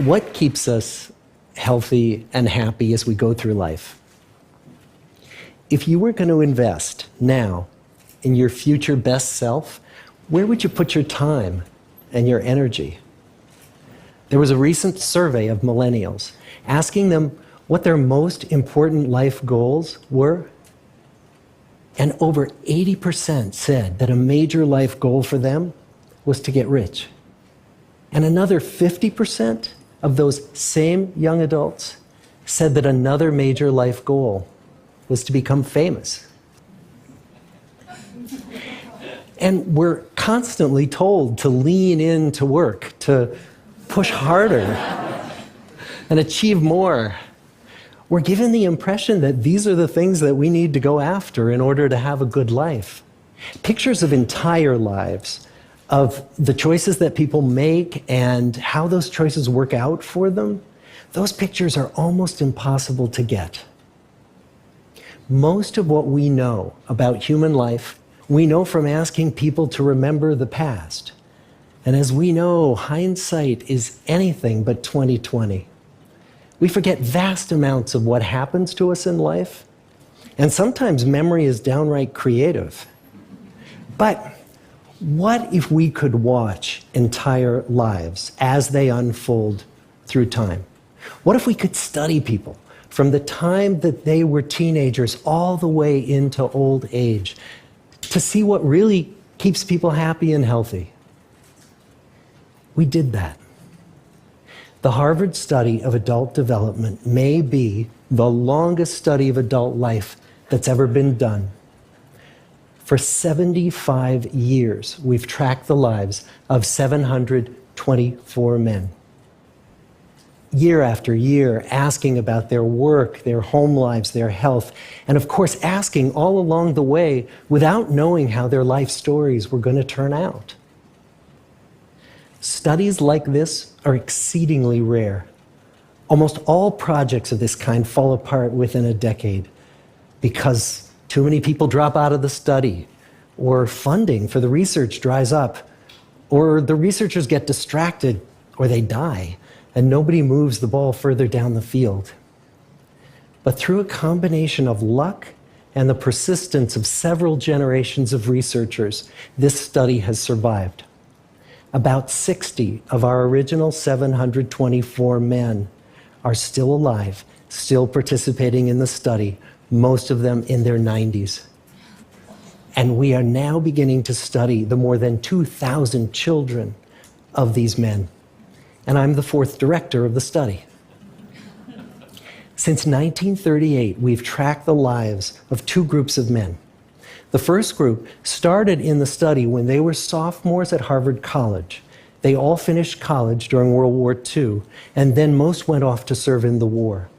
what keeps us healthy and happy as we go through life? If you were going to invest now in your future best self, where would you put your time and your energy? There was a recent survey of millennials asking them what their most important life goals were. And over 80% said that a major life goal for them was to get rich. And another 50% of those same young adults said that another major life goal was to become famous. And we're constantly told to lean into work, to push harder and achieve more. We're given the impression that these are the things that we need to go after in order to have a good life. Pictures of entire lives, of the choices that people make and how those choices work out for them, those pictures are almost impossible to get. Most of what we know about human life, we know from asking people to remember the past. And as we know, hindsight is anything but 20/20. We forget vast amounts of what happens to us in life, and sometimes memory is downright creative. But what if we could watch entire lives as they unfold through time? What if we could study people from the time that they were teenagers all the way into old age to see what really keeps people happy and healthy? We did that. The Harvard study of adult development may be the longest study of adult life that's ever been done. For 75 years, we've tracked the lives of 724 men. Year after year, asking about their work, their home lives, their health, and of course, asking all along the way without knowing how their life stories were going to turn out. Studies like this are exceedingly rare. Almost all projects of this kind fall apart within a decade because too many people drop out of the study, or funding for the research dries up, or the researchers get distracted, or they die, and nobody moves the ball further down the field. But through a combination of luck and the persistence of several generations of researchers, this study has survived. About 60 of our original 724 men are still alive, still participating in the study, most of them in their 90s. And we are now beginning to study the more than 2,000 children of these men. And I'm the fourth director of the study. Since 1938, we've tracked the lives of two groups of men. The first group started in the study when they were sophomores at Harvard College. They all finished college during World War II, and then most went off to serve in the war.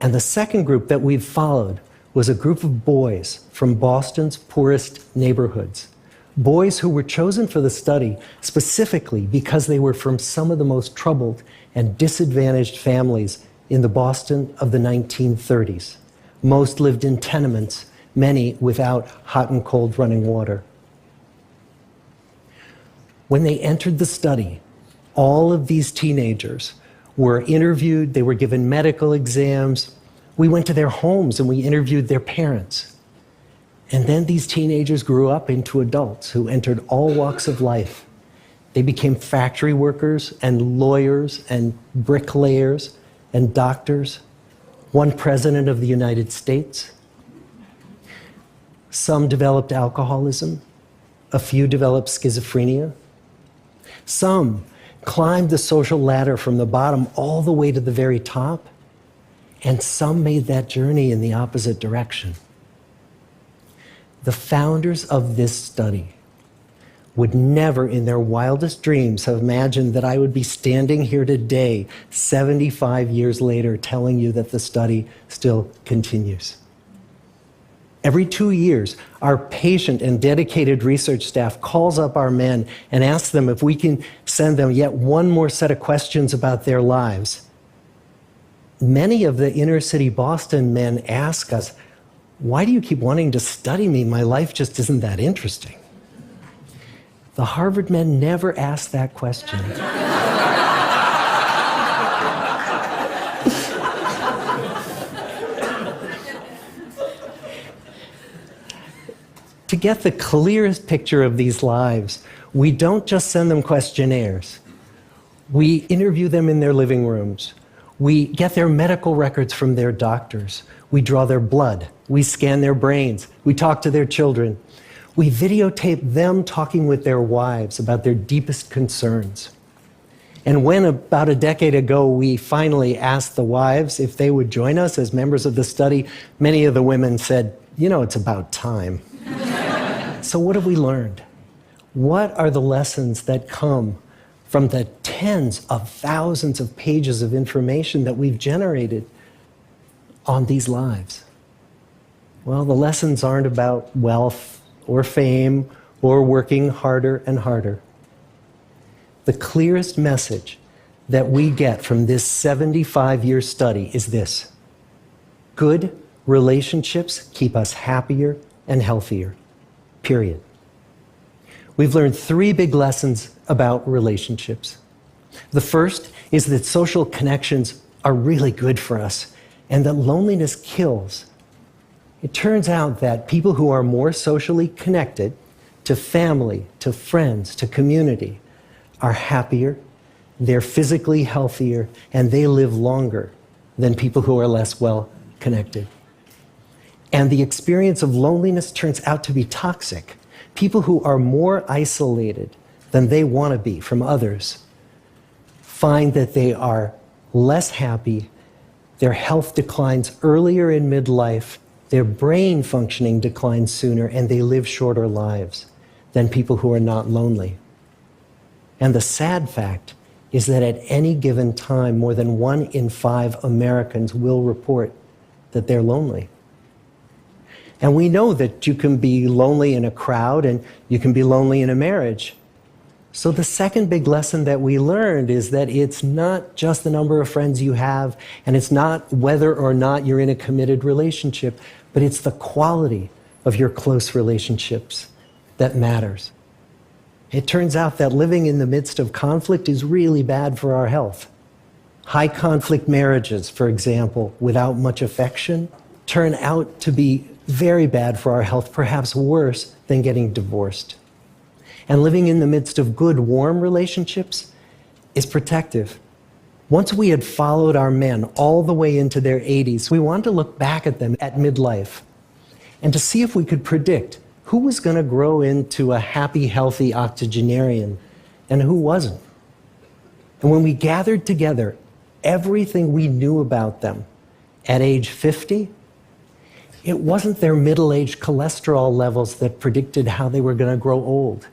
And the second group that we've followed was a group of boys from Boston's poorest neighborhoods. Boys who were chosen for the study specifically because they were from some of the most troubled and disadvantaged families in the Boston of the 1930s. Most lived in tenements, many without hot and cold running water. When they entered the study, all of these teenagers were interviewed, they were given medical exams. We went to their homes and we interviewed their parents. And then these teenagers grew up into adults who entered all walks of life. They became factory workers and lawyers and bricklayers and doctors, one president of the United States. Some developed alcoholism, a few developed schizophrenia. Some climbed the social ladder from the bottom all the way to the very top, and some made that journey in the opposite direction. The founders of this study would never in their wildest dreams have imagined that I would be standing here today, 75 years later, telling you that the study still continues. Every 2 years, our patient and dedicated research staff calls up our men and asks them if we can send them yet one more set of questions about their lives. Many of the inner city Boston men ask us, "Why do you keep wanting to study me? My life just isn't that interesting." The Harvard men never asked that question. get the clearest picture of these lives, we don't just send them questionnaires. We interview them in their living rooms. We get their medical records from their doctors. We draw their blood. We scan their brains. We talk to their children. We videotape them talking with their wives about their deepest concerns. And when about a decade ago we finally asked the wives if they would join us as members of the study, many of the women said, "You know, it's about time." So what have we learned? What are the lessons that come from the tens of thousands of pages of information that we've generated on these lives? Well, the lessons aren't about wealth or fame or working harder and harder. The clearest message that we get from this 75-year study is this: good relationships keep us happier and healthier, period. We've learned 3 big lessons about relationships. The first is that social connections are really good for us and that loneliness kills. It turns out that people who are more socially connected to family, to friends, to community, are happier, they're physically healthier, and they live longer than people who are less well connected. And the experience of loneliness turns out to be toxic. People who are more isolated than they want to be from others find that they are less happy, their health declines earlier in midlife, their brain functioning declines sooner, and they live shorter lives than people who are not lonely. And the sad fact is that at any given time, more than 1 in 5 Americans will report that they're lonely. And we know that you can be lonely in a crowd and you can be lonely in a marriage. So the second big lesson that we learned is that it's not just the number of friends you have, and it's not whether or not you're in a committed relationship, but it's the quality of your close relationships that matters. It turns out that living in the midst of conflict is really bad for our health. High conflict marriages, for example, without much affection, turn out to be very bad for our health, perhaps worse than getting divorced. And living in the midst of good, warm relationships is protective. Once we had followed our men all the way into their 80s, we wanted to look back at them at midlife and to see if we could predict who was going to grow into a happy, healthy octogenarian and who wasn't. And when we gathered together everything we knew about them at age 50, it wasn't their middle-aged cholesterol levels that predicted how they were going to grow old.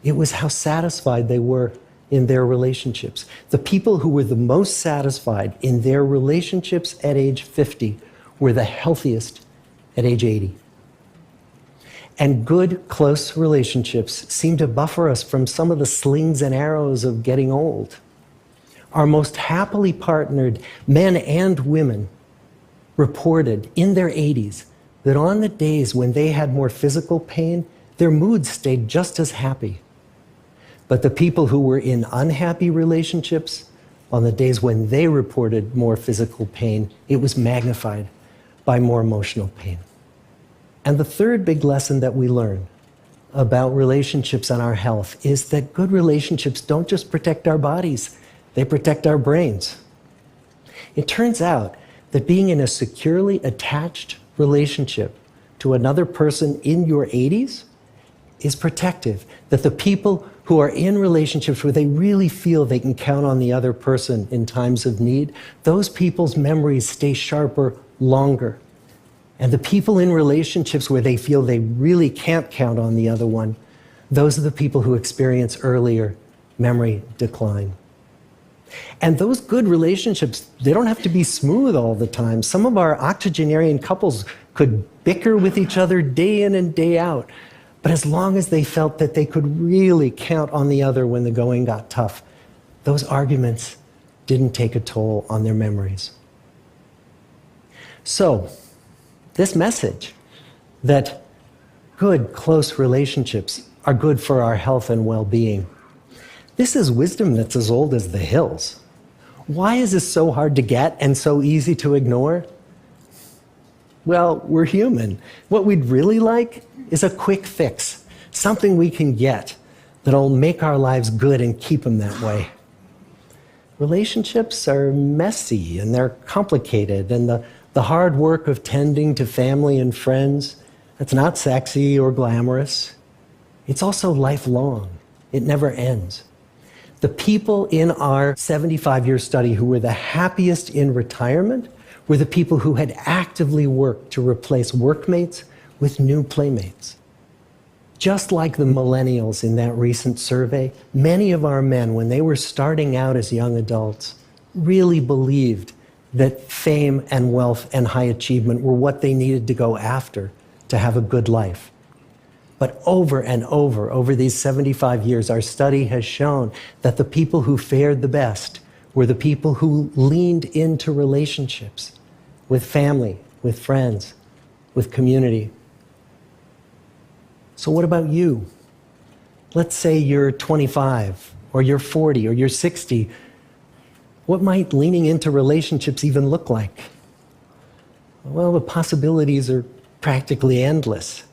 It was how satisfied they were in their relationships. The people who were the most satisfied in their relationships at age 50 were the healthiest at age 80. And good, close relationships seem to buffer us from some of the slings and arrows of getting old. Our most happily partnered men and women reported in their 80s that on the days when they had more physical pain, their moods stayed just as happy. But the people who were in unhappy relationships, on the days when they reported more physical pain, it was magnified by more emotional pain. And the third big lesson that we learn about relationships and our health is that good relationships don't just protect our bodies, they protect our brains. It turns out that being in a securely attached relationship to another person in your 80s is protective. That the people who are in relationships where they really feel they can count on the other person in times of need, those people's memories stay sharper longer. And the people in relationships where they feel they really can't count on the other one, those are the people who experience earlier memory decline. And those good relationships, they don't have to be smooth all the time. Some of our octogenarian couples could bicker with each other day in and day out. But as long as they felt that they could really count on the other when the going got tough, those arguments didn't take a toll on their memories. So, this message that good, close relationships are good for our health and well-being, this is wisdom that's as old as the hills. Why is this so hard to get and so easy to ignore? Well, we're human. What we'd really like is a quick fix, something we can get that'll make our lives good and keep them that way. Relationships are messy and they're complicated, and the hard work of tending to family and friends, that's not sexy or glamorous. It's also lifelong. It never ends. The people in our 75-year study who were the happiest in retirement were the people who had actively worked to replace workmates with new playmates. Just like the millennials in that recent survey, many of our men, when they were starting out as young adults, really believed that fame and wealth and high achievement were what they needed to go after to have a good life. But over and over these 75 years, our study has shown that the people who fared the best were the people who leaned into relationships with family, with friends, with community. So what about you? Let's say you're 25, or you're 40, or you're 60. What might leaning into relationships even look like? Well, the possibilities are practically endless.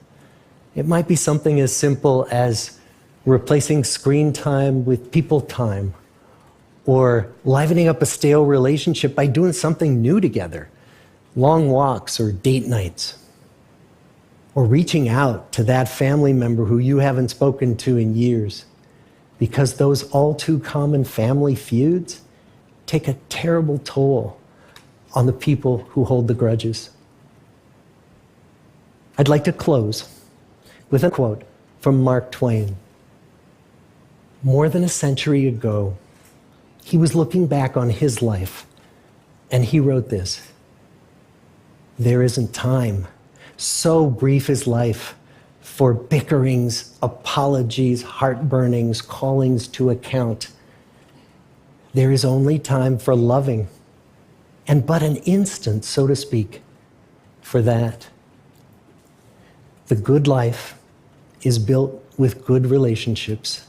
It might be something as simple as replacing screen time with people time, or livening up a stale relationship by doing something new together, long walks or date nights, or reaching out to that family member who you haven't spoken to in years, because those all too common family feuds take a terrible toll on the people who hold the grudges. I'd like to close with a quote from Mark Twain. More than a century ago, he was looking back on his life, and he wrote this: "There isn't time, so brief is life, for bickerings, apologies, heartburnings, callings to account. There is only time for loving, and but an instant, so to speak, for that." The good life is built with good relationships.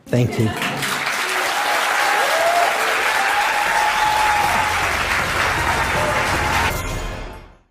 Thank you.